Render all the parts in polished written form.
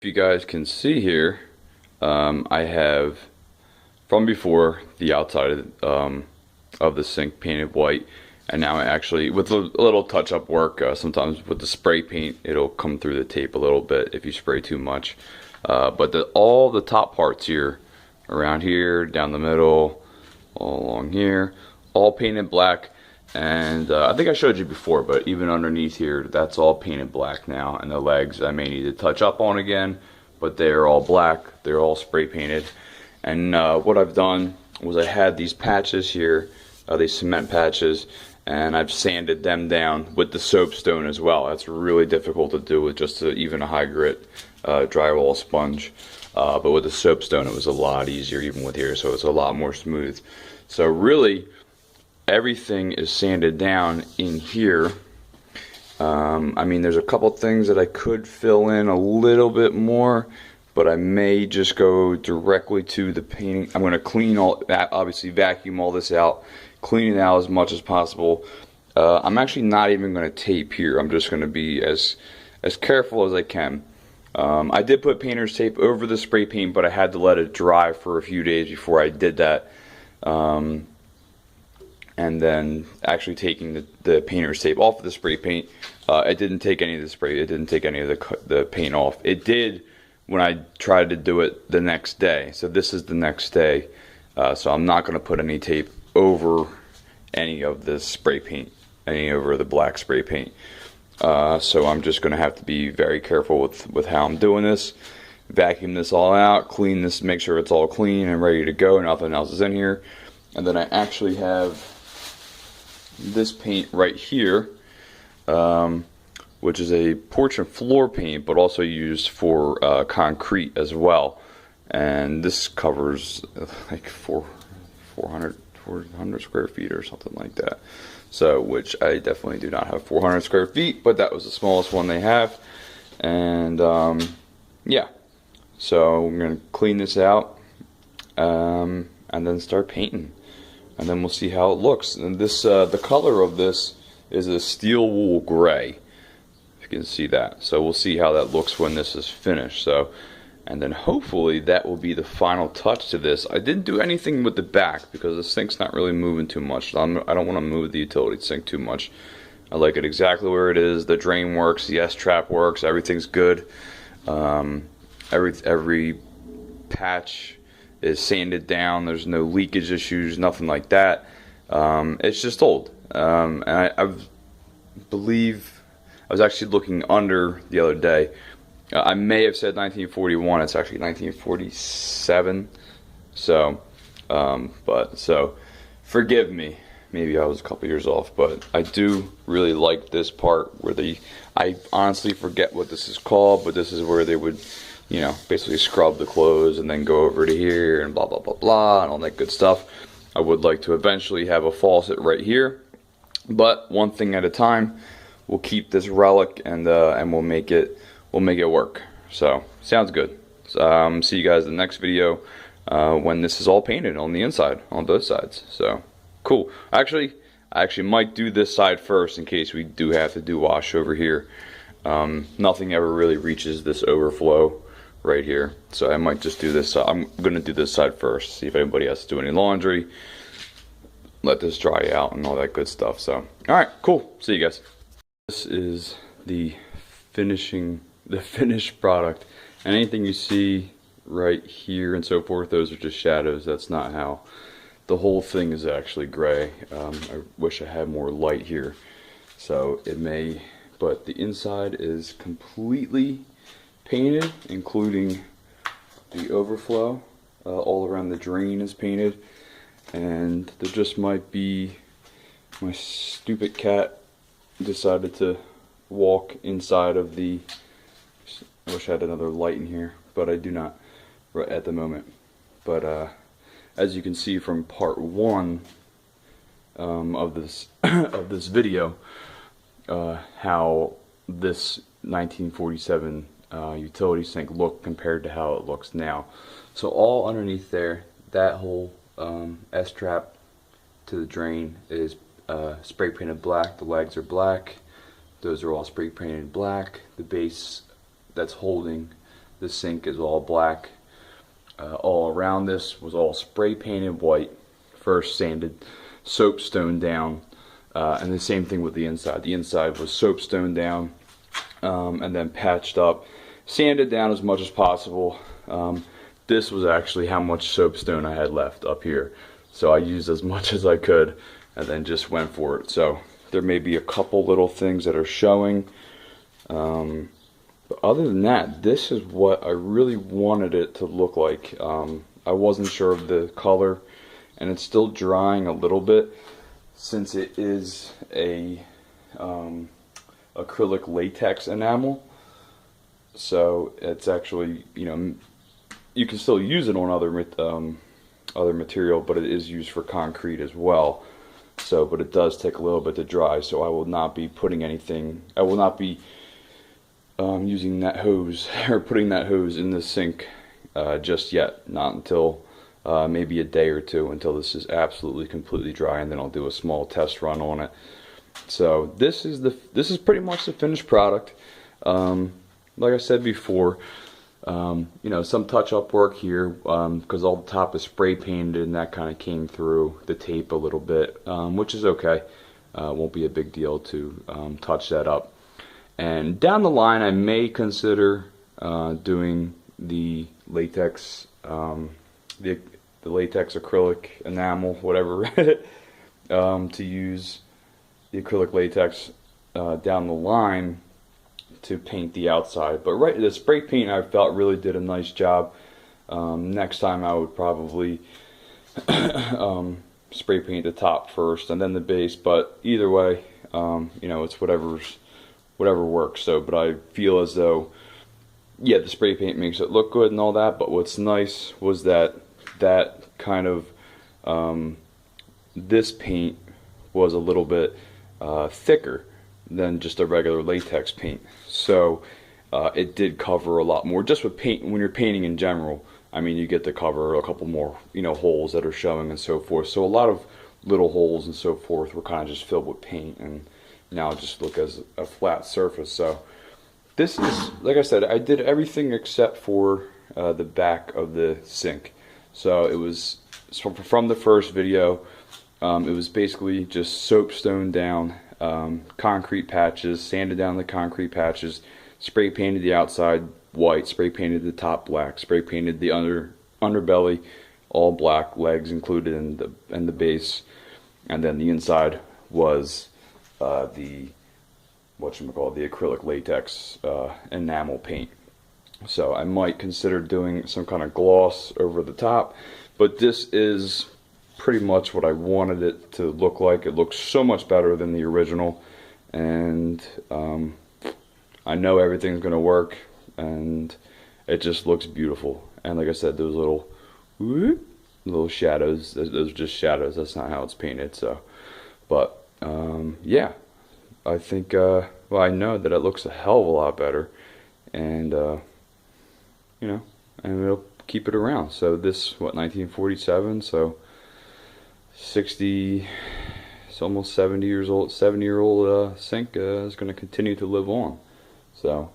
If you guys can see here, I have from before the outside of the sink painted white, and now I actually, with a little touch-up work, sometimes with the spray paint, it'll come through the tape a little bit if you spray too much. But all the top parts here, around here, down the middle, all along here, all painted black. And I think I showed you before, but even underneath here, that's all painted black now. And the legs I may need to touch up on again, but they're all black. They're all spray painted. And what I've done was I had these patches here, these cement patches, and I've sanded them down with the soapstone as well. That's really difficult to do with just even a high grit drywall sponge. But with the soapstone, it was a lot easier even with here, so it's a lot more smooth. So really, everything is sanded down in here. I mean, there's a couple things that I could fill in a little bit more, but I may just go directly to the painting. I'm going to clean all that, obviously vacuum all this out, clean it out as much as possible. I'm actually not even going to tape here. I'm just going to be as careful as I can. I did put painter's tape over the spray paint, but I had to let it dry for a few days before I did that. And then actually taking the painter's tape off of the spray paint, it didn't take any of the spray, it didn't take any of the paint off. It did when I tried to do it the next day. So this is the next day, so I'm not going to put any tape over any of the spray paint, any over the black spray paint. So I'm just going to have to be very careful with how I'm doing this. Vacuum this all out, clean this, make sure it's all clean and ready to go, nothing else is in here. And then I actually have this paint right here, which is a porch and floor paint, but also used for concrete as well. And this covers like 400 square feet or something like that. So, which I definitely do not have 400 square feet, but that was the smallest one they have. And yeah, so I'm gonna clean this out and then start painting. And then we'll see how it looks. And this, the color of this is a steel wool gray, if you can see that. So we'll see how that looks when this is finished. So, and then hopefully that will be the final touch to this. I didn't do anything with the back because the sink's not really moving too much. I don't want to move the utility sink too much. I like it exactly where it is. The drain works, the S-trap works, everything's good. Every patch is sanded down. There's no leakage issues, nothing like that. It's just old. And I believe I was actually looking under the other day. I may have said 1941. It's actually 1947. So, so forgive me. Maybe I was a couple years off, but I do really like this part where I honestly forget what this is called, but this is where they would, you know, basically scrub the clothes and then go over to here and blah, blah, blah, blah, and all that good stuff. I would like to eventually have a faucet right here, but one thing at a time. We'll keep this relic and we'll make it work. So, sounds good. So, see you guys in the next video when this is all painted on the inside, on both sides. So, cool. I actually might do this side first in case we do have to do wash over here. Nothing ever really reaches this overflow right here, so I might just do this. I'm gonna do this side first, see if anybody has to do any laundry, let this dry out and all that good stuff. So, alright, cool. See you guys. This is the finished product, and anything you see right here and so forth, those are just shadows. That's not how the whole thing is actually gray. I wish I had more light here, so it may, but the inside is completely painted, including the overflow. All around the drain is painted, and there just might be, my stupid cat decided to walk inside of the, I wish I had another light in here, but I do not right at the moment. But as you can see from part one of this video, how this 1947 utility sink looked compared to how it looks now. So all underneath there, that whole S-trap to the drain is spray painted black. The legs are black. Those are all spray painted black. The base that's holding The sink is all black. All around this was all spray painted white, first sanded, soapstone down, and the same thing with the inside. The inside was soapstone down, and then patched up, sanded down as much as possible. This was actually how much soapstone I had left up here, so I used as much as I could and then just went for it. So there may be a couple little things that are showing, but other than that, this is what I really wanted it to look like. I wasn't sure of the color, and it's still drying a little bit since it is a acrylic latex enamel. So it's actually, you know, you can still use it on other material, but it is used for concrete as well. So, but it does take a little bit to dry. So I will not be putting anything. I will not be using that hose or putting that hose in the sink just yet. Not until maybe a day or two, until this is absolutely completely dry, and then I'll do a small test run on it. So this is pretty much the finished product. Like I said before, you know, some touch-up work here because all the top is spray painted, and that kind of came through the tape a little bit, which is okay. Won't be a big deal to touch that up. And down the line, I may consider doing the latex, the latex acrylic enamel, whatever, to use the acrylic latex down the line to paint the outside. But the spray paint, I felt, really did a nice job. Next time I would probably spray paint the top first and then the base, but either way, you know, it's whatever works. So, but I feel as though, yeah, the spray paint makes it look good and all that, but what's nice was that kind of this paint was a little bit thicker than just a regular latex paint, so it did cover a lot more. Just with paint, when you're painting in general, I mean, you get to cover a couple more, you know, holes that are showing and so forth. So a lot of little holes and so forth were kind of just filled with paint, and now just look as a flat surface. So this is, like I said, I did everything except for the back of the sink. So it was from the first video. It was basically just soapstone down, concrete patches, sanded down the concrete patches, spray painted the outside white, spray painted the top black, spray painted the underbelly all black, legs included in the base, and then the inside was the acrylic latex enamel paint. So I might consider doing some kind of gloss over the top, but this is pretty much what I wanted it to look like. It looks so much better than the original, and I know everything's gonna work, and it just looks beautiful. And like I said, those little shadows, those are just shadows. That's not how it's painted. So, but yeah, I think well, I know that it looks a hell of a lot better, and you know, and we'll keep it around. So this, what, 1947, so 60, it's almost 70 years old, 70-year-old sink is going to continue to live on. So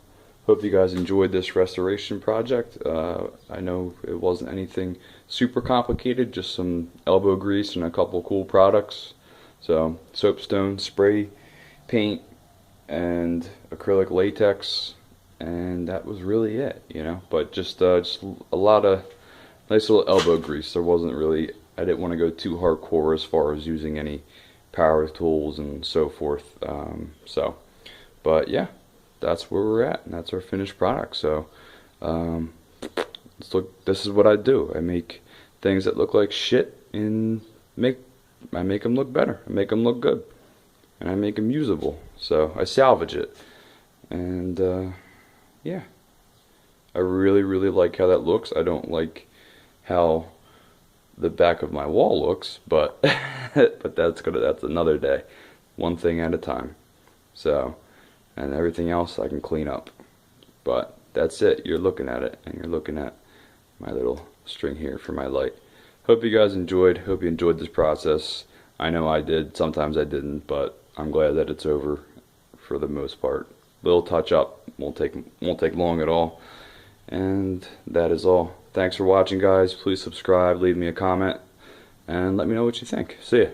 hope you guys enjoyed this restoration project. I know it wasn't anything super complicated, just some elbow grease and a couple cool products. So soapstone, spray paint, and acrylic latex, and that was really it, you know. But just a lot of nice little elbow grease. There wasn't really, I didn't want to go too hardcore as far as using any power tools and so forth. So, but yeah, that's where we're at, and that's our finished product. So, let's look. This is what I do. I make things that look like shit, and I make them look better. I make them look good, and I make them usable. So I salvage it, and yeah, I really like how that looks. I don't like how the back of my wall looks, but but that's another day, one thing at a time. So, and everything else I can clean up. But that's it. You're looking at it, and you're looking at my little string here for my light. Hope you guys enjoyed. Hope you enjoyed this process. I know I did. Sometimes I didn't, but I'm glad that it's over for the most part. Little touch up won't take long at all, And that is all. Thanks for watching, guys. Please subscribe, leave me a comment, and let me know what you think. See ya.